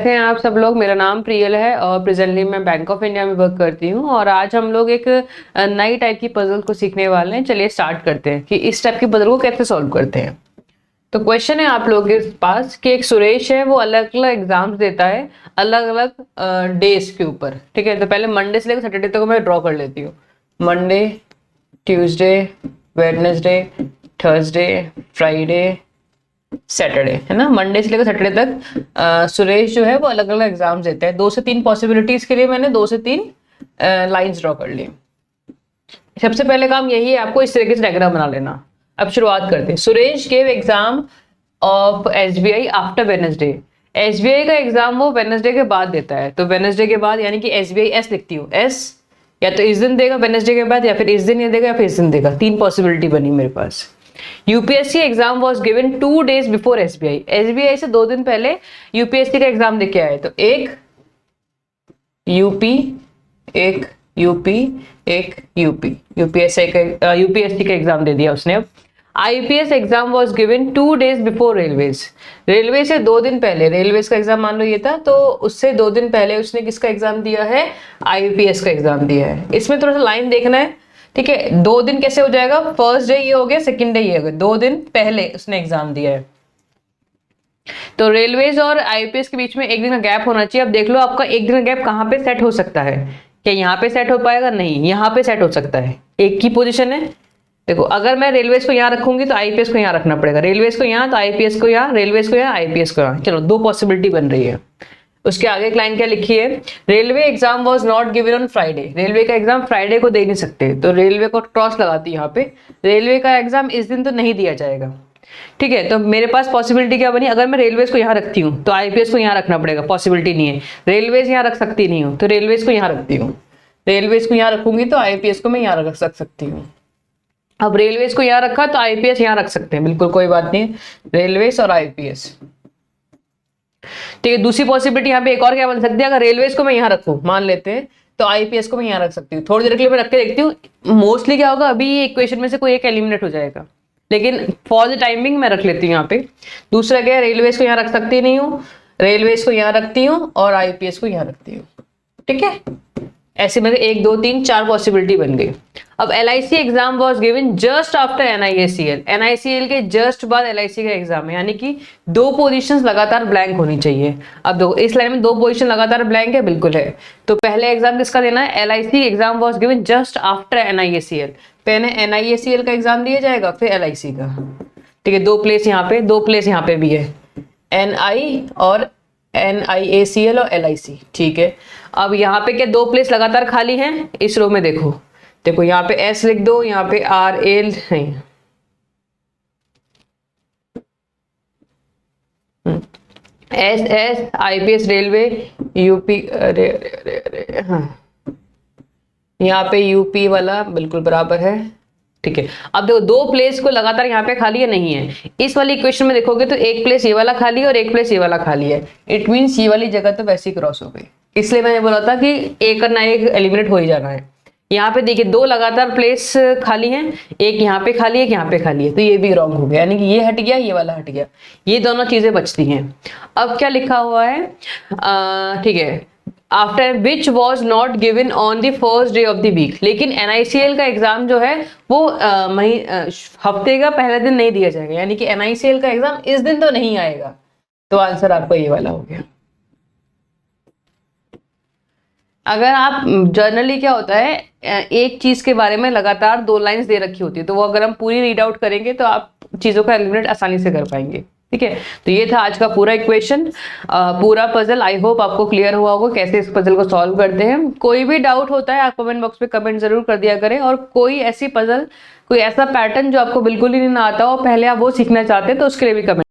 कैसे हैं आप सब लोग। मेरा नाम प्रियल है और प्रेजेंटली मैं बैंक ऑफ इंडिया में वर्क करती हूँ और आज हम लोग एक नई टाइप की पजल को सीखने वाले हैं। चलिए स्टार्ट करते हैं कि इस टाइप की पजल को कैसे सॉल्व करते हैं। तो क्वेश्चन है आप लोगों के पास कि एक सुरेश है, वो अलग अलग एग्जाम्स देता है अलग अलग डेज के ऊपर। ठीक है, तो पहले मंडे से लेकर सैटरडे तक मैं ड्रॉ कर लेती हूँ। Monday, Tuesday, Wednesday, Thursday, Friday, Saturday, है ना। मंडे से लेकर सैटरडे तक सुरेश जो है वो अलग अलग एग्जाम्स देते हैं। 2 से 3 पॉसिबिलिटीज के लिए मैंने 2 से 3 लाइंस ड्रॉ कर ली। सबसे पहले काम यही है, आपको इस तरीके से डायग्राम बना लेना। अब शुरुआत करते हैं। Suresh gave exam of SBI after Wednesday. SBI का एग्जाम वो वेडनेसडे के बाद देता है, तो वेडनेसडे के बाद यानी कि एसबीआई एस लिखती हूँ। एस या तो इस दिन देगा वेडनेसडे के बाद, या फिर इस दिन ये देगा, या फिर इस दिन देगा। 3 पॉसिबिलिटी बनी मेरे पास। UPSC exam was given 2 days before SBI. SBI से 2 दिन पहले यूपीएससी का एग्जाम देके आए, तो एक यूपी, एक यूपी, एक यूपी, यूपीएससी का एग्जाम दे दिया उसने। अब IPS exam was given 2 days before railways. Railway से 2 दिन पहले, रेलवेज का एग्जाम मान लो ये था, तो उससे 2 दिन पहले उसने किसका एग्जाम दिया है? आईपीएस का एग्जाम दिया है। इसमें थोड़ा सा लाइन देखना है, ठीक है। 2 दिन कैसे हो जाएगा? फर्स्ट डे ये हो गया, सेकंड डे ये हो गया। 2 दिन पहले उसने एग्जाम दिया है, तो रेलवेज और आईपीएस के बीच में 1 दिन का गैप होना चाहिए। अब देख लो आपका 1 दिन का गैप कहाँ पे सेट हो सकता है। क्या यहाँ पे सेट हो पाएगा? नहीं, यहाँ पे सेट हो सकता है। एक की पोजीशन है। देखो, अगर मैं रेलवेज को यहाँ रखूंगी तो आईपीएस को यहाँ रखना पड़ेगा। रेलवेज को यहाँ तो आईपीएस को यहाँ, रेलवेज को यहाँ, आईपीएस को यहाँ। चलो, 2 पॉसिबिलिटी बन रही है। उसके आगे एक लाइन क्या लिखी है? Railway exam was not given on Friday. Railway का एग्जाम फ्राइडे को दे नहीं सकते, तो रेलवे को क्रॉस लगाती है यहाँ पे। रेलवे का एग्जाम इस दिन तो नहीं दिया जाएगा, ठीक है। तो मेरे पास पॉसिबिलिटी क्या बनी? अगर मैं रेलवेज को यहाँ रखती हूँ तो आईपीएस को यहाँ रखना पड़ेगा, पॉसिबिलिटी नहीं है। रेलवेज यहाँ रख सकती नहीं हूँ, तो रेलवेज को यहाँ रखती हूँ। रेलवेज को यहाँ रखूंगी तो आईपीएस को मैं यहाँ रख सकती हूँ। अब रेलवेज को यहाँ रखा तो आईपीएस यहाँ रख सकते हैं, बिल्कुल कोई बात नहीं। रेलवेज और आईपीएस, ठीक है। दूसरी पॉसिबिलिटी यहाँ पे एक और क्या बन सकती है? अगर रेलवेज को मैं यहाँ रखूं, मान लेते हैं, तो आईपीएस को मैं यहाँ रख सकती हूँ। थोड़ी देर के लिए मैं रख के देखती हूँ। मोस्टली क्या होगा, अभी ये इक्वेशन में से कोई एक एलिमिनेट हो जाएगा, लेकिन फॉर द टाइमिंग मैं रख लेती हूँ यहाँ पे। दूसरा क्या है? रेलवेज को यहाँ रख सकती नहीं हूँ, रेलवेज को यहाँ रखती हूँ और आईपीएस को यहाँ रखती हूँ, ठीक है। ऐसे मेरे 1 2 3 4 पॉसिबिलिटी बन गई। अब LIC exam was given just after NIACL. NICL के जस्ट बाद एलआईसी का एग्जाम है, यानी कि 2 पोजीशंस लगातार ब्लैंक होनी चाहिए। अब देखो, इस लाइन में 2 पोजीशन लगातार ब्लैंक है, बिल्कुल है। तो पहले एग्जाम किसका देना है? LIC exam was given just after NIACL. पहले एनआईएसीएल का एग्जाम दिया जाएगा, फिर एलआईसी का, ठीक है। 2 प्लेस यहाँ पे, 2 प्लेस यहाँ पे भी है, एनआई और एनआईएसीएल और एलआईसी, ठीक है। अब यहाँ पे क्या 2 प्लेस लगातार खाली हैं? इस रो में देखो, देखो यहाँ पे एस लिख दो, यहाँ पे आर एल नहीं, S S IPS railway UP, अरे हाँ, यहाँ पे यूपी वाला बिल्कुल बराबर है, ठीक है। अब देखो 2 प्लेस को लगातार यहाँ पे खाली है, नहीं है। इस वाली इक्वेशन में देखोगे तो 1 प्लेस ये वाला खाली है और 1 प्लेस ये वाला खाली है। इट मीन्स ये वाली जगह तो वैसे ही क्रॉस हो गई। इसलिए मैंने बोला था कि एक ना एक एलिमिनेट हो ही जाना है। यहाँ पे देखिए 2 लगातार प्लेस खाली हैं, एक यहाँ पे खाली है, एक यहाँ पे खाली है, तो ये भी रॉन्ग हो गया, यानी कि ये हट गया, ये वाला हट गया, ये दोनों चीजें बचती हैं। अब क्या लिखा हुआ है? ठीक है, after which was not given on the first day of the week. लेकिन एनआईसीएल का एग्जाम जो है वो हफ्ते का पहला दिन नहीं दिया जाएगा, यानी कि एनआईसीएल का एग्जाम इस दिन तो नहीं आएगा। तो आंसर आपका ये वाला हो गया। अगर आप जर्नली क्या होता है, एक चीज के बारे में लगातार 2 लाइंस दे रखी होती है, तो वो अगर हम पूरी रीड आउट करेंगे तो आप चीजों का एलिमिनेट आसानी से कर पाएंगे, ठीक है। तो ये था आज का पूरा इक्वेशन, पूरा पजल। आई होप आपको क्लियर हुआ होगा कैसे इस पजल को सॉल्व करते हैं। कोई भी डाउट होता है आप कमेंट बॉक्स में कमेंट जरूर कर दिया करें, और कोई ऐसी पजल, कोई ऐसा पैटर्न जो आपको बिल्कुल ही नहीं आता हो, पहले आप वो सीखना चाहते हैं, तो उसके लिए भी कमेंट